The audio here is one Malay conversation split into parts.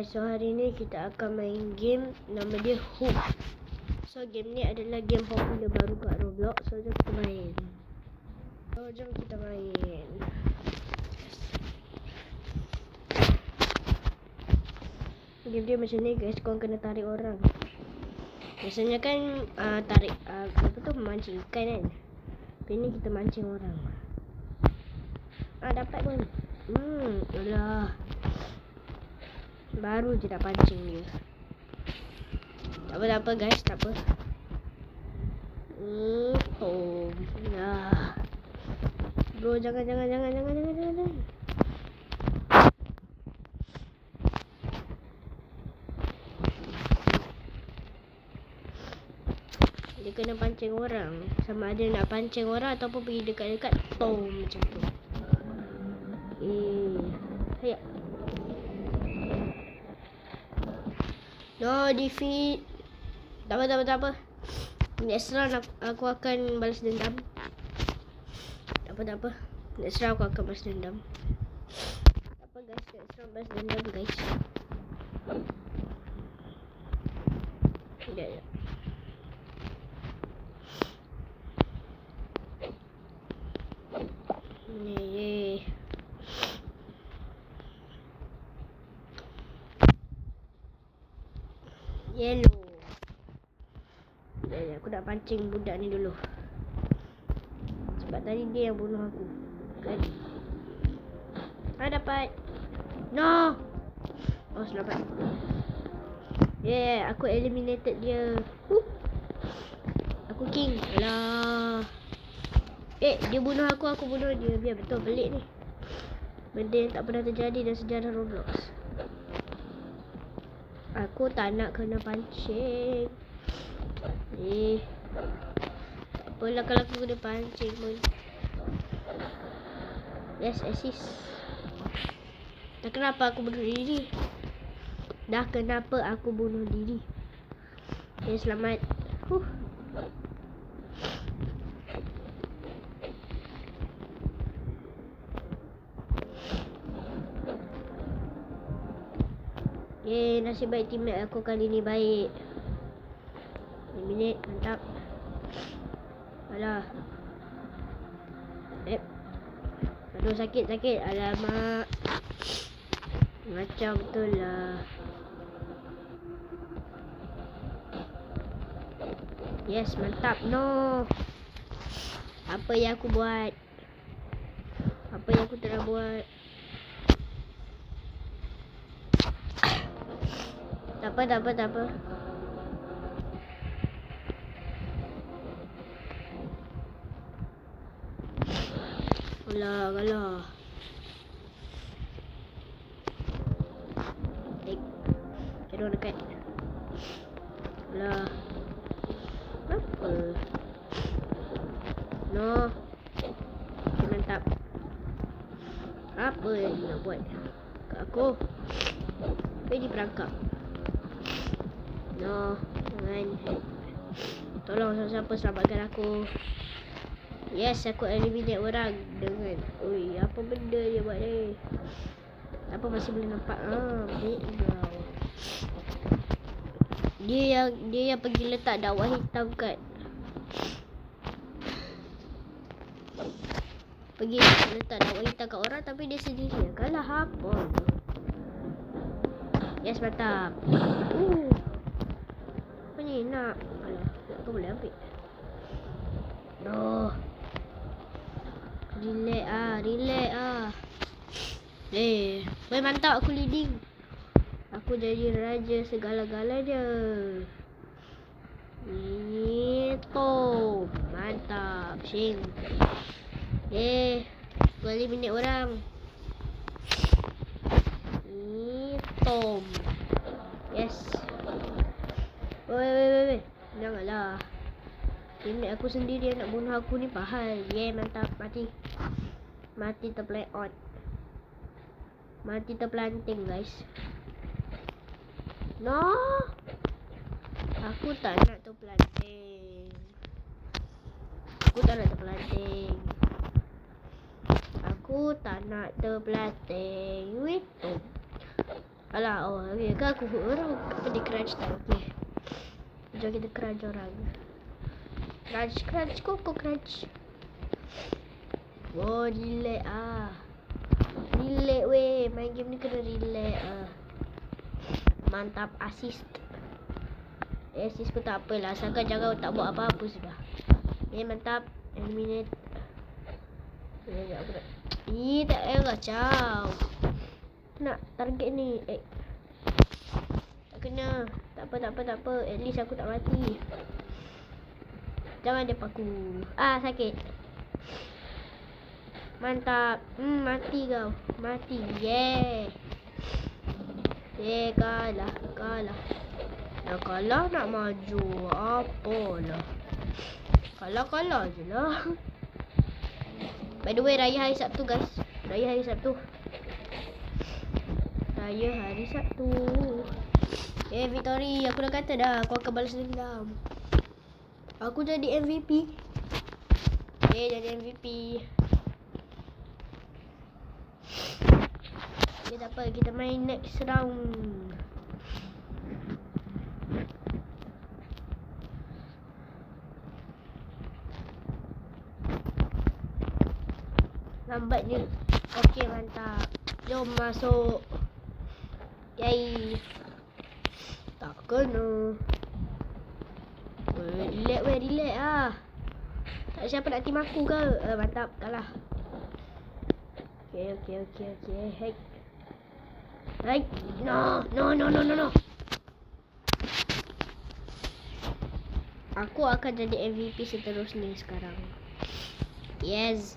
So hari ni kita akan main game nama dia Hook. So game ni adalah game popular baru kat Roblox. So jom kita main. Game dia macam ni guys, korang kena tarik orang. Biasanya kan tarik apa tu, memancing ikan kan. Tapi ni kita mancing orang. Dapat pun. Alah. Baru je nak pancing dia. Tak apa guys, tak apa. Bro, jangan. Dia kena pancing orang. Sama ada nak pancing orang ataupun pergi dekat-dekat tom macam tu. Hayap. No defeat. Tak apa. Next round aku akan balas dendam. Tak apa. Next round aku akan balas dendam. Tak apa guys, next round balas dendam guys. Ya. Ni. Yellow. Aku nak pancing budak ni dulu. Sebab tadi dia yang bunuh aku. Kan? Dapat. No. Oh, selamat. Yeah, aku eliminated dia. Aku king. Alah. Dia bunuh aku bunuh dia. Biar betul pelik ni. Benda yang tak pernah terjadi dalam sejarah Roblox. Aku tak nak kena pancing. Tak apalah kalau aku kena pancing pun. Yes, assist. Dah kenapa aku bunuh diri? Okay, selamat. Nasib baik teammate aku kali ni baik. 1 minit, mantap. Alah. Aduh, sakit. Alamak. Macam betul lah. Yes, mantap. No. Apa yang aku buat? Apa yang aku telah buat? Tak apa. Alah. Kena dekat. Alah. Apa? No. Okay, mantap. Apa yang dia nak buat kat aku? Dia perangkap. No, jangan. Tolong siapa selamatkan aku. Yes, aku eliminate orang dengan apa benda dia buat ni. Apa masih boleh nampak? Background. Dia yang pergi letak dakwah hitam kat. Pergi letak dakwah hitam kat orang tapi dia sendiri yang kalah. Apa? Yes, mantap. Apa ni nak? Alah, aku boleh ambil. No. Relax. Mantap, aku leading. Aku jadi raja segala-galanya. Itu mantap. Shing. 20 minit orang. Tom. Yes. Woi. Janganlah. Ini aku sendiri yang nak bunuh aku ni pahal. Mantap. Mati terplay on. Mati terplanting guys. No. Aku tak nak terplanting. Wait. Alah, oh, okay. Kan aku hook orang. Apa dia crunch time? Okay. Jom kita crunch orang. Crunch, koko crunch. Oh, relax ah. Relax weh. Main game ni kena relax ah. Mantap, assist. Assist pun tak apalah. Asalkan jangan tak buat apa-apa sudah. Mantap. Eliminate. Tak payah kacau. Nak target ni. Tak kena. Tak apa. At least aku tak mati. Jangan dia paku. Sakit. Mantap. Mati kau. Mati. Yeah. Kalah. Dah kalah nak maju. Apalah. Kalah je lah. By the way, Raya hari Sabtu guys. Raya hari Sabtu. Victory. Aku dah kata dah. Aku akan balas dendam. Aku jadi MVP. Jadi MVP. Tak apa. Kita main next round. Lambat je. Okey, mantap. Jom masuk. Yay. Tak kena. Relax ah. Tak siapa nak team aku ke? Mantap, kalah. Okay. Hey. No. Aku akan jadi MVP seterusnya sekarang. Yes,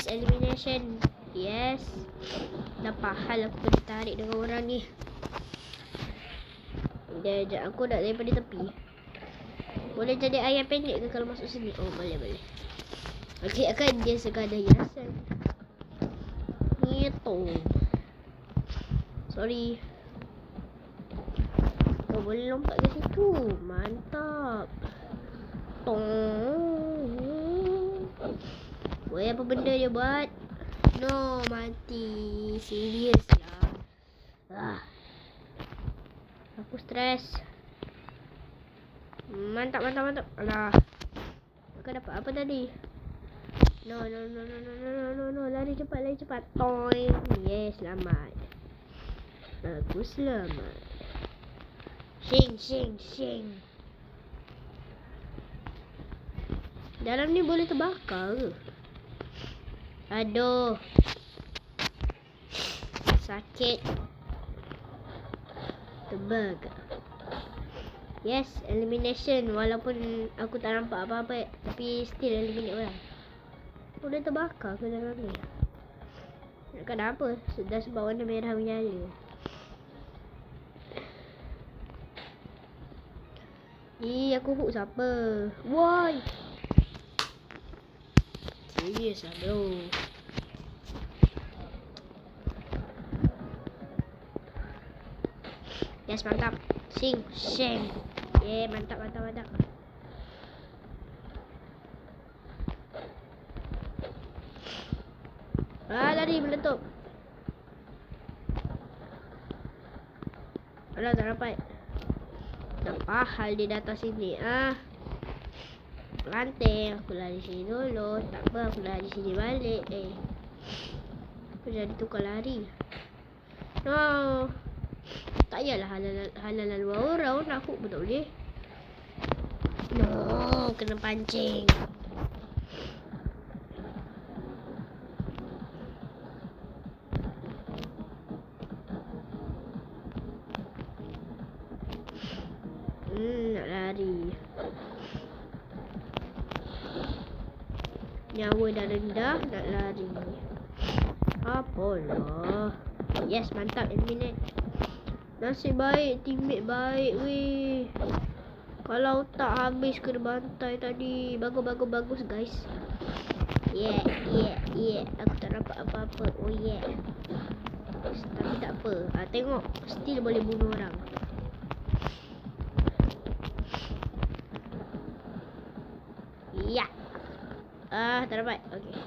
elimination. Yes. Dapat hal aku kena tarik dengan orang ni. Sekejap, aku nak daripada tepi. Boleh jadi ayam pendek ke kalau masuk sini? Oh, boleh. Okey, akan dia sekadar hiasan. Itu. Sorry. Kau boleh lompat ke situ. Mantap. Weh, apa benda dia buat? No, mati. Serius lah. Aku stres. Mantap. Alah. Kau dapat apa tadi? No. Lari cepat. Toing. Yes, selamat. Aku selamat. Shing. Dalam ni boleh terbakar ke? Aduh. Sakit. Terbakar. Yes, elimination. Walaupun aku tak nampak apa-apa, tapi still eliminate orang. Boleh terbakar ke dalam ni? Kenapa? Sudah sebab warna merah menyala. Aku hook siapa? Why? Serius lah bro. Yes, mantap. Shame. Mantap. Lari meletup. Alah, tak dapat. Nampak hal dia datang sini. Pelanting. Aku lari sini dulu. Tak apa, aku lari sini balik. Aku jadi tukar lari. No. Tak yalah halal luar orang nak hook pun tak boleh. No, kena pancing. Nak lari. Nyawa dah rendah, nak lari. Apalah. Yes, mantap, eliminate. Nasib baik, teammate baik weh. Kalau tak habis kena bantai tadi. Bagus guys. Yeah. Aku tak dapat apa-apa. Oh yeah. Tapi tak apa. Tengok, still boleh bunuh orang. Ya. Tak dapat. Okay.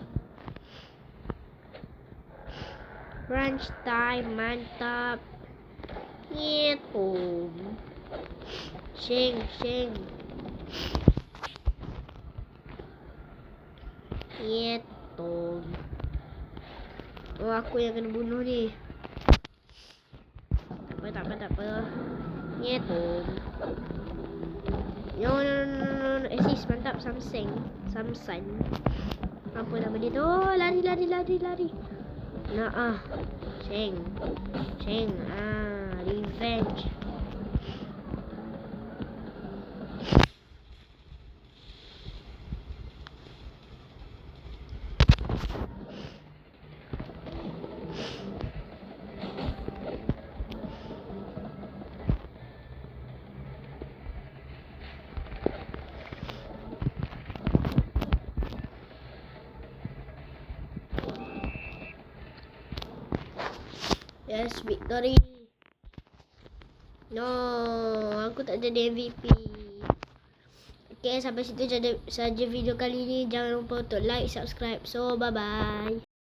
Crunch time, mantap. Gitu. Shing. Gitu. Oh, aku yang kena bunuh ni. Tak apa. Gitu. No. Assist, mantap. Samsung. Apa nama dia tu? Oh, lari. Nah, Sheng. Revenge. Yes, victory. No, aku tak jadi MVP. Okay, sampai situ saja video kali ini. Jangan lupa untuk like, subscribe. So, bye-bye.